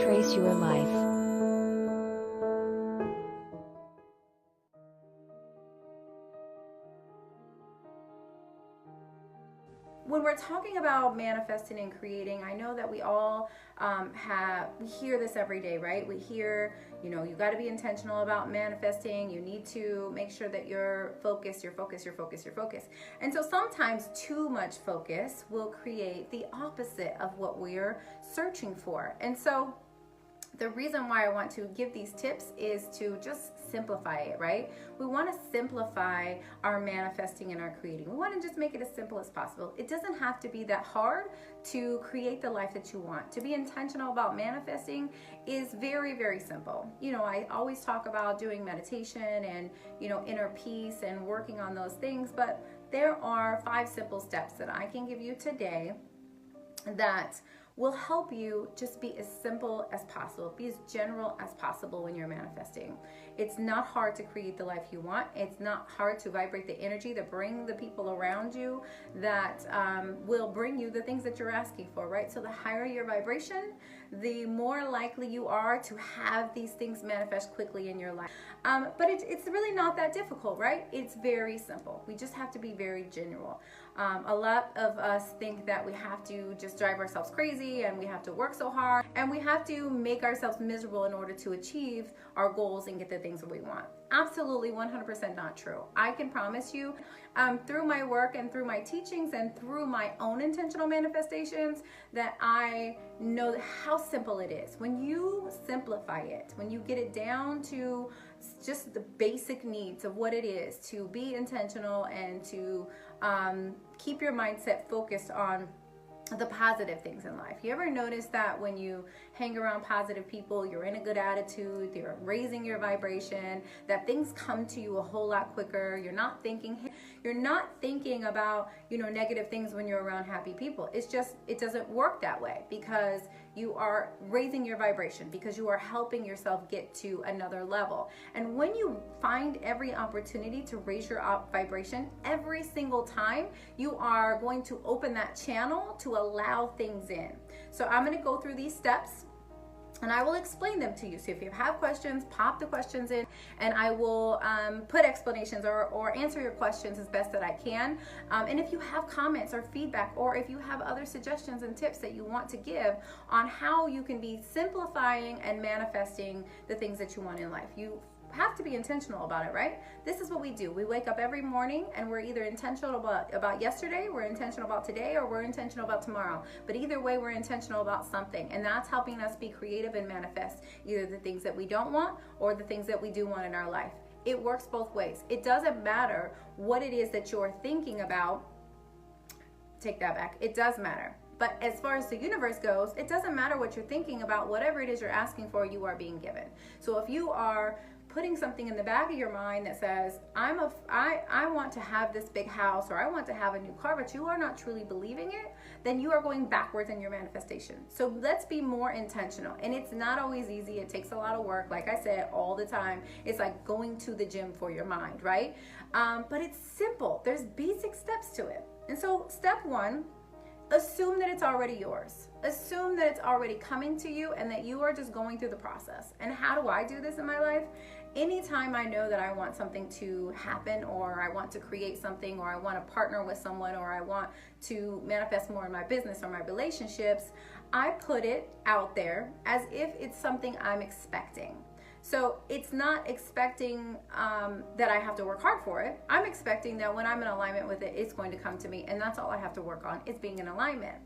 Trace your life. When we're talking about manifesting and creating, I know that we all we hear this every day, right? We hear, you got to be intentional about manifesting. You need to make sure that you're focused. And so sometimes too much focus will create the opposite of what we're searching for. And so the reason why I want to give these tips is to just simplify it, right? We want to simplify our manifesting and our creating. We want to just make it as simple as possible. It doesn't have to be that hard to create the life that you want. To be intentional about manifesting is very, very simple. I always talk about doing meditation and, inner peace and working on those things, but there are 5 simple steps that I can give you today that will help you just be as simple as possible, be as general as possible when you're manifesting. It's not hard to create the life you want. It's not hard to vibrate the energy to bring the people around you that will bring you the things that you're asking for, right? So the higher your vibration, the more likely you are to have these things manifest quickly in your life. But it's really not that difficult, right? It's very simple. We just have to be very general. A lot of us think that we have to just drive ourselves crazy and we have to work so hard and we have to make ourselves miserable in order to achieve our goals and get the things that we want. Absolutely 100% not true. I can promise you through my work and through my teachings and through my own intentional manifestations that I know how simple it is. When you simplify it, when you get it down to just the basic needs of what it is to be intentional and to keep your mindset focused on the positive things in life. You ever notice that when you hang around positive people, you're in a good attitude, you're raising your vibration, that things come to you a whole lot quicker. You're not thinking about, negative things when you're around happy people. It's just, it doesn't work that way because you are raising your vibration, because you are helping yourself get to another level. And when you find every opportunity to raise your vibration, every single time, you are going to open that channel to allow things in. So I'm going to go through these steps and I will explain them to you. So if you have questions, pop the questions in and I will put explanations or answer your questions as best that I can. And if you have comments or feedback, or if you have other suggestions and tips that you want to give on how you can be simplifying and manifesting the things that you want in life, you have to be intentional about it, right? This is what we do. We wake up every morning and we're either intentional about yesterday, we're intentional about today, or we're intentional about tomorrow. But either way, we're intentional about something, and that's helping us be creative and manifest either the things that we don't want or the things that we do want in our life. It works both ways. It doesn't matter what it is that you're thinking about. Take that back. It does matter. But as far as the universe goes, it doesn't matter what you're thinking about. Whatever it is you're asking for, you are being given. So if you are putting something in the back of your mind that says, I want to have this big house, or I want to have a new car, but you are not truly believing it, then you are going backwards in your manifestation. So let's be more intentional. And it's not always easy. It takes a lot of work. Like I said, all the time. It's like going to the gym for your mind, right? But it's simple. There's basic steps to it. And so step 1, assume that it's already yours. Assume that it's already coming to you and that you are just going through the process. And how do I do this in my life? Anytime I know that I want something to happen, or I want to create something, or I want to partner with someone, or I want to manifest more in my business or my relationships, I put it out there as if it's something I'm expecting. So it's not expecting that I have to work hard for it. I'm expecting that when I'm in alignment with it, it's going to come to me. And that's all I have to work on, is being in alignment.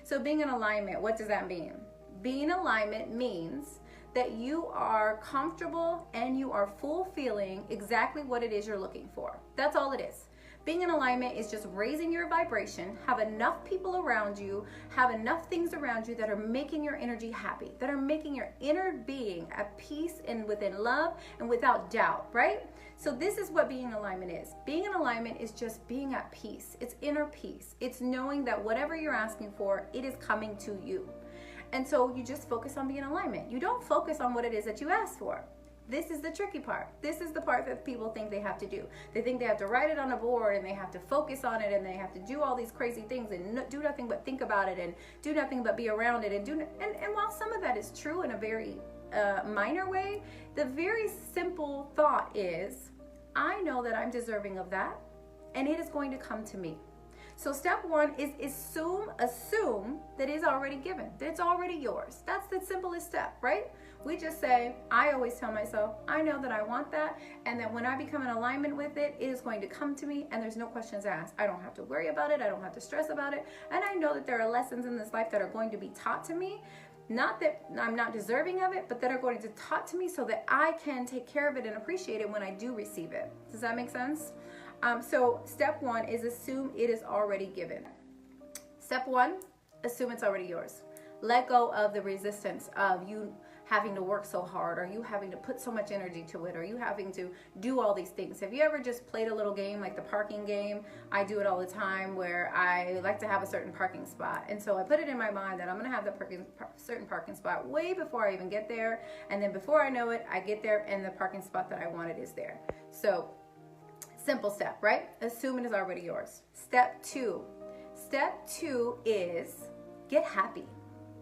So being in alignment, what does that mean? Being in alignment means that you are comfortable and you are fulfilling exactly what it is you're looking for. That's all it is. Being in alignment is just raising your vibration, have enough people around you, have enough things around you that are making your energy happy, that are making your inner being at peace and within love and without doubt, right? So this is what being in alignment is. Being in alignment is just being at peace. It's inner peace. It's knowing that whatever you're asking for, it is coming to you. And so you just focus on being in alignment. You don't focus on what it is that you asked for. This is the tricky part. This is the part that people think they have to do. They think they have to write it on a board and they have to focus on it and they have to do all these crazy things and do nothing but think about it and do nothing but be around it and while some of that is true in a very minor way, the very simple thought is, I know that I'm deserving of that and it is going to come to me. So step one is assume that it's already given, that it's already yours. That's the simplest step, right? We just say, I always tell myself, I know that I want that, and that when I become in alignment with it, it is going to come to me, and there's no questions asked. I don't have to worry about it. I don't have to stress about it. And I know that there are lessons in this life that are going to be taught to me, not that I'm not deserving of it, but that are going to be taught to me so that I can take care of it and appreciate it when I do receive it. Does that make sense? So step one is assume it is already given. Step one, assume it's already yours. Let go of the resistance of you having to work so hard, or you having to put so much energy to it, or you having to do all these things. Have you ever just played a little game like the parking game? I do it all the time, where I like to have a certain parking spot. And so I put it in my mind that I'm gonna have the certain parking spot way before I even get there. And then before I know it, I get there and the parking spot that I wanted is there. So simple step, right? Assume it is already yours. Step two is get happy.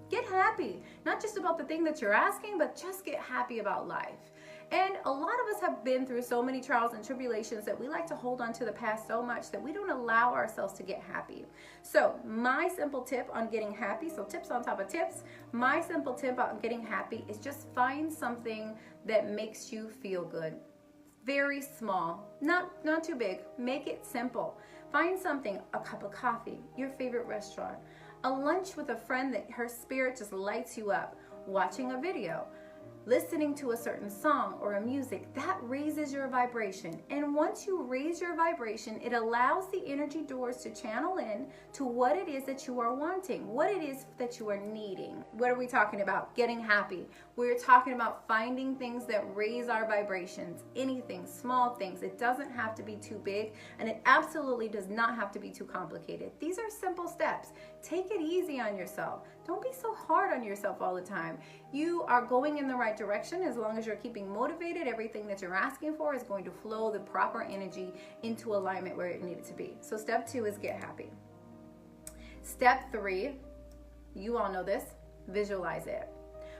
Get happy, not just about the thing that you're asking, but just get happy about life. And a lot of us have been through so many trials and tribulations that we like to hold on to the past so much that we don't allow ourselves to get happy. So my simple tip on getting happy, so tips on top of tips, my simple tip on getting happy is just find something that makes you feel good. Very small, not too big. Make it simple. Find something, a cup of coffee, your favorite restaurant, a lunch with a friend that her spirit just lights you up, watching a video, listening to a certain song or a music, that raises your vibration. And once you raise your vibration, it allows the energy doors to channel in to what it is that you are wanting, what it is that you are needing. What are we talking about? Getting happy. We're talking about finding things that raise our vibrations, anything, small things. It doesn't have to be too big, and it absolutely does not have to be too complicated. These are simple steps. Take it easy on yourself. Don't be so hard on yourself all the time. You are going in the right direction as long as you're keeping motivated. Everything that you're asking for is going to flow the proper energy into alignment where it needed to be. So step two is get happy. Step three, you all know this, visualize it.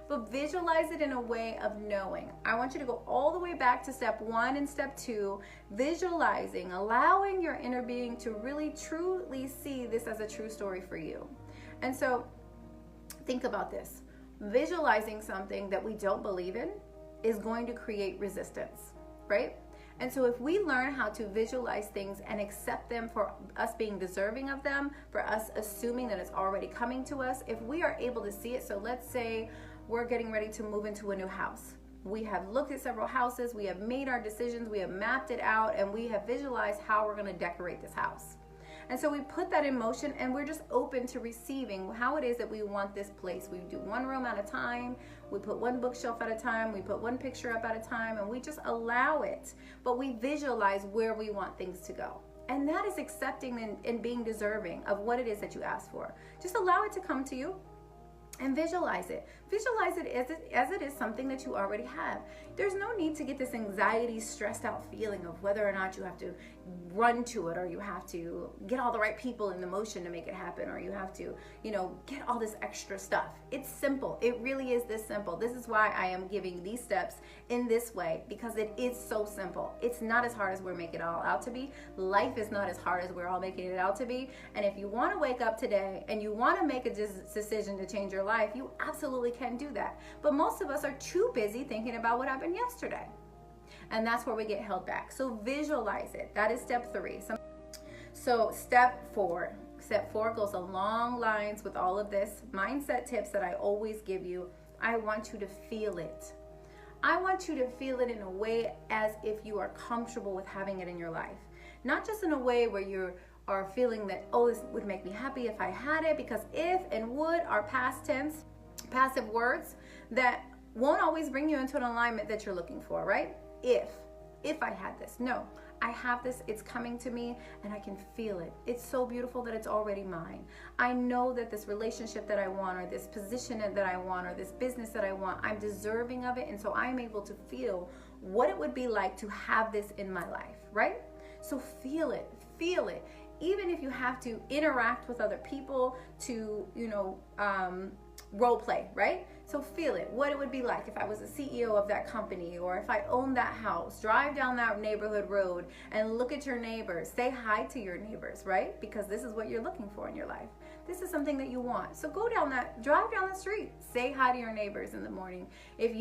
But visualize it in a way of knowing. I want you to go all the way back to step one and step two, visualizing, allowing your inner being to really truly see this as a true story for you. And so think about this. Visualizing something that we don't believe in is going to create resistance, right? And so if we learn how to visualize things and accept them for us being deserving of them, for us assuming that it's already coming to us, if we are able to see it, so let's say we're getting ready to move into a new house. We have looked at several houses, we have made our decisions, we have mapped it out, and we have visualized how we're gonna decorate this house. And so we put that in motion, and we're just open to receiving how it is that we want this place. We do one room at a time, we put one bookshelf at a time, we put one picture up at a time, and we just allow it. But we visualize where we want things to go. And that is accepting and being deserving of what it is that you asked for. Just allow it to come to you. And visualize it. Visualize it as it is something that you already have. There's no need to get this anxiety, stressed out feeling of whether or not you have to run to it, or you have to get all the right people in the motion to make it happen, or you have to, get all this extra stuff. It's simple. It really is this simple. This is why I am giving these steps in this way, because it is so simple. It's not as hard as we're making it all out to be. Life is not as hard as we're all making it out to be. And if you want to wake up today and you want to make a decision to change your life, you absolutely can do that. But most of us are too busy thinking about what happened yesterday. And that's where we get held back. So visualize it. That is step three. So step four. Step four goes along lines with all of this mindset tips that I always give you. I want you to feel it. I want you to feel it in a way as if you are comfortable with having it in your life. Not just in a way where you are feeling that, oh, this would make me happy if I had it, because if and would are past tense, passive words that won't always bring you into an alignment that you're looking for, right? If I had this. No, I have this, it's coming to me, and I can feel it. It's so beautiful that it's already mine. I know that this relationship that I want, or this position that I want, or this business that I want, I'm deserving of it, and so I'm able to feel what it would be like to have this in my life, right? So feel it, feel it. Even if you have to interact with other people to, role play, right? So feel it, what it would be like if I was the CEO of that company, or if I owned that house. Drive down that neighborhood road and look at your neighbors. Say hi to your neighbors, right? Because this is what you're looking for in your life. This is something that you want. So drive down the street, say hi to your neighbors in the morning. If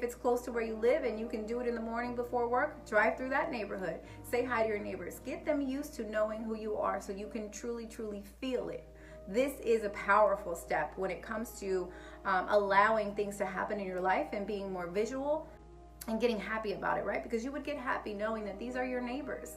it's close to where you live and you can do it in the morning before work, drive through that neighborhood. Say hi to your neighbors. Get them used to knowing who you are so you can truly, truly feel it. This is a powerful step when it comes to allowing things to happen in your life and being more visual and getting happy about it, right? Because you would get happy knowing that these are your neighbors,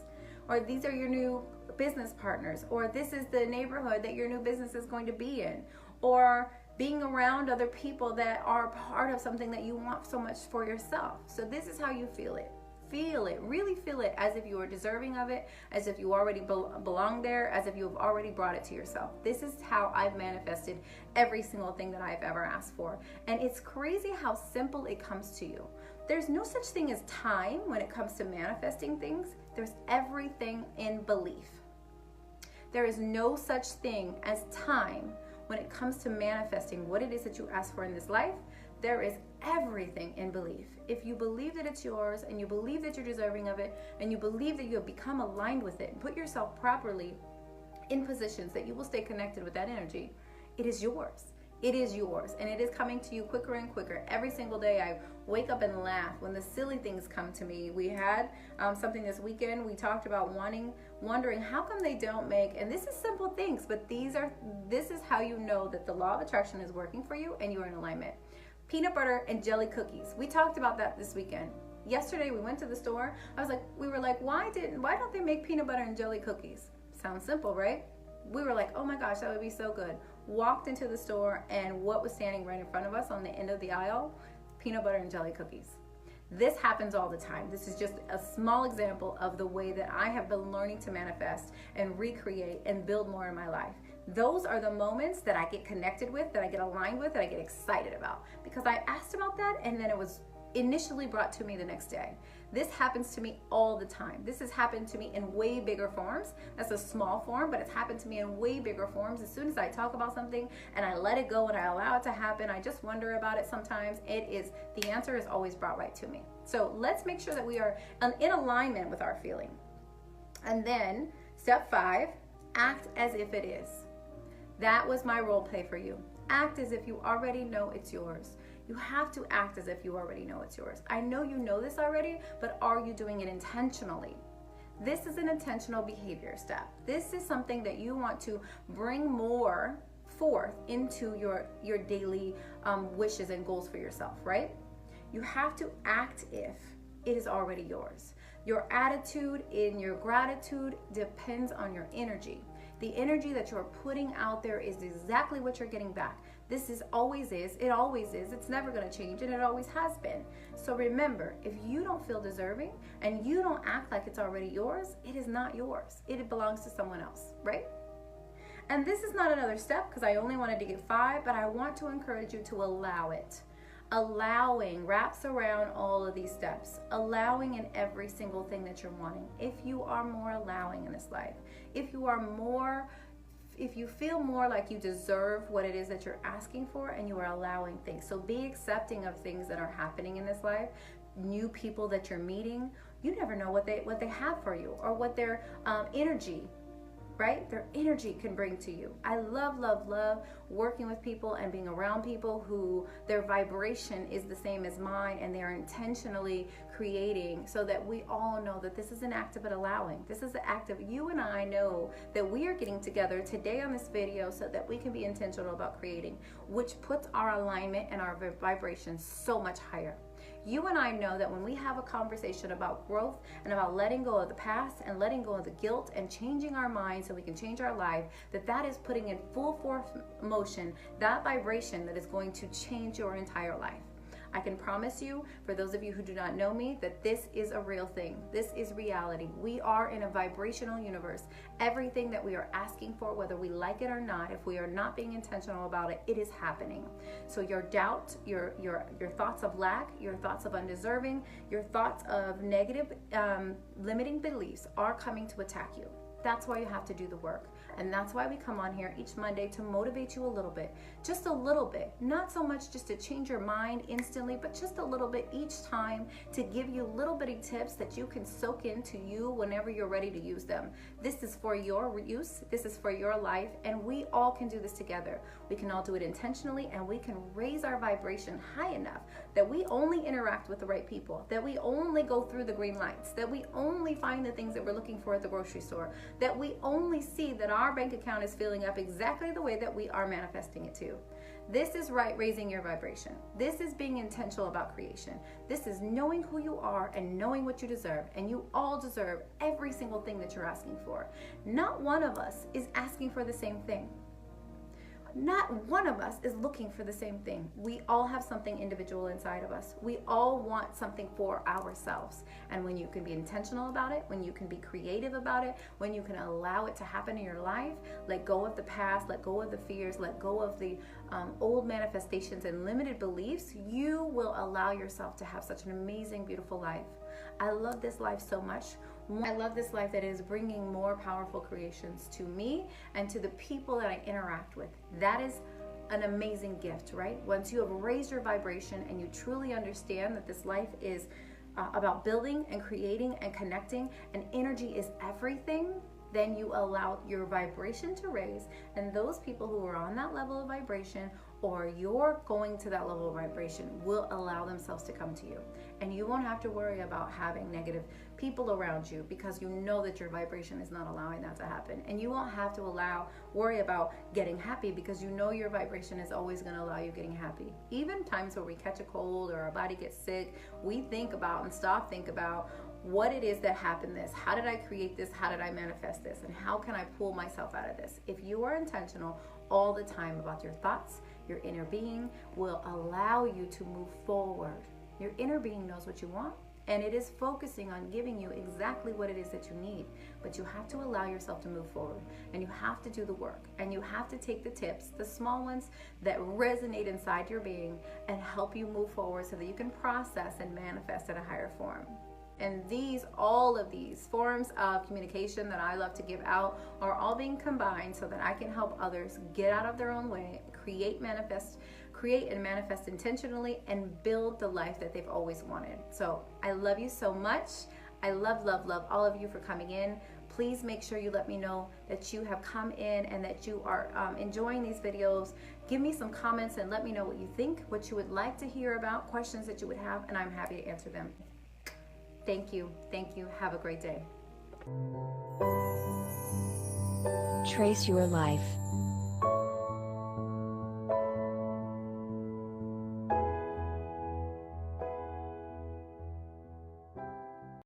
or these are your new business partners, or this is the neighborhood that your new business is going to be in, or being around other people that are part of something that you want so much for yourself. So this is how you feel it. Feel it, really feel it, as if you are deserving of it, as if you already belong there, as if you have already brought it to yourself. This is how I've manifested every single thing that I've ever asked for. And it's crazy how simple it comes to you. There's no such thing as time when it comes to manifesting things. There's everything in belief. There is no such thing as time when it comes to manifesting what it is that you ask for in this life. There is everything in belief. If you believe that it's yours, and you believe that you're deserving of it, and you believe that you have become aligned with it and put yourself properly in positions that you will stay connected with that energy, it is yours. It is yours, and it is coming to you quicker and quicker. Every single day I wake up and laugh when the silly things come to me. We had something this weekend. We talked about wondering how come they don't make, and this is simple things, but this is how you know that the law of attraction is working for you and you are in alignment. Peanut butter and jelly cookies. We talked about that this weekend. Yesterday we went to the store. We were like, why don't they make peanut butter and jelly cookies? Sounds simple, right? We were like, oh my gosh, that would be so good. Walked into the store, and what was standing right in front of us on the end of the aisle? Peanut butter and jelly cookies. This happens all the time. This is just a small example of the way that I have been learning to manifest and recreate and build more in my life. Those are the moments that I get connected with, that I get aligned with, that I get excited about, because I asked about that and then it was initially brought to me the next day. This happens to me all the time. This has happened to me in way bigger forms. That's a small form, but it's happened to me in way bigger forms. As soon as I talk about something and I let it go and I allow it to happen, I just wonder about it sometimes, the answer is always brought right to me. So let's make sure that we are in alignment with our feeling. And then step 5, act as if it is. That was my role play for you. Act as if you already know it's yours. You have to act as if you already know it's yours. I know you know this already, but are you doing it intentionally? This is an intentional behavior step. This is something that you want to bring more forth into your daily wishes and goals for yourself, right? You have to act if it is already yours. Your attitude in your gratitude depends on your energy. The energy that you're putting out there is exactly what you're getting back. It always is, it's never going to change, and it always has been. So remember, if you don't feel deserving and you don't act like it's already yours, it is not yours. It belongs to someone else, right? And this is not another step because I only wanted to give 5, but I want to encourage you to allow it. Allowing wraps around all of these steps. Allowing in every single thing that you're wanting. If you are more allowing in this life, if you feel more like you deserve what it is that you're asking for, and you are allowing things. So be accepting of things that are happening in this life, new people that you're meeting. You never know what they have for you, or what their energy, right? Their energy can bring to you. I love working with people and being around people who their vibration is the same as mine, and they are intentionally creating, so that we all know that this is an act of allowing. This is the act of you and I know that we are getting together today on this video so that we can be intentional about creating, which puts our alignment and our vibration so much higher. You and I know that when we have a conversation about growth and about letting go of the past and letting go of the guilt and changing our mind so we can change our life, that is putting in full force motion that vibration that is going to change your entire life. I can promise you, for those of you who do not know me, that this is a real thing. This is reality. We are in a vibrational universe. Everything that we are asking for, whether we like it or not, if we are not being intentional about it, it is happening. So your doubt, your thoughts of lack, your thoughts of undeserving, your thoughts of negative limiting beliefs are coming to attack you. That's why you have to do the work. And that's why we come on here each Monday to motivate you a little bit, just a little bit, not so much just to change your mind instantly, but just a little bit each time to give you little bitty tips that you can soak into you whenever you're ready to use them. This is for your use, this is for your life, and we all can do this together. We can all do it intentionally, and we can raise our vibration high enough that we only interact with the right people, that we only go through the green lights, that we only find the things that we're looking for at the grocery store, that we only see that our bank account is filling up exactly the way that we are manifesting it to. This is right, raising your vibration. This is being intentional about creation. This is knowing who you are and knowing what you deserve. And you all deserve every single thing that you're asking for. Not one of us is asking for the same thing. Not one of us is looking for the same thing. We all have something individual inside of us. We all want something for ourselves. And when you can be intentional about it, when you can be creative about it, when you can allow it to happen in your life, let go of the past, let go of the fears, let go of the old manifestations and limited beliefs, you will allow yourself to have such an amazing, beautiful life. I love this life so much. I love this life that is bringing more powerful creations to me and to the people that I interact with. That is an amazing gift, right? Once you have raised your vibration and you truly understand that this life is about building and creating and connecting, and energy is everything, then you allow your vibration to raise, and those people who are on that level of vibration, or you're going to that level of vibration, will allow themselves to come to you. And you won't have to worry about having negative people around you, because you know that your vibration is not allowing that to happen. And you won't have to worry about getting happy, because you know your vibration is always going to allow you getting happy. Even times where we catch a cold or our body gets sick, we think about and think about what it is that happened this. How did I create this? How did I manifest this? And how can I pull myself out of this? If you are intentional all the time about your thoughts, your inner being will allow you to move forward. Your inner being knows what you want, and it is focusing on giving you exactly what it is that you need. But you have to allow yourself to move forward, and you have to do the work, and you have to take the tips, the small ones that resonate inside your being, and help you move forward so that you can process and manifest at a higher form. And all of these forms of communication that I love to give out are all being combined so that I can help others get out of their own way, create and manifest intentionally, and build the life that they've always wanted. So I love you so much. I love all of you for coming in. Please make sure you let me know that you have come in and that you are enjoying these videos. Give me some comments and let me know what you think, what you would like to hear about, questions that you would have, and I'm happy to answer them. Thank you. Have a great day. Trace your life.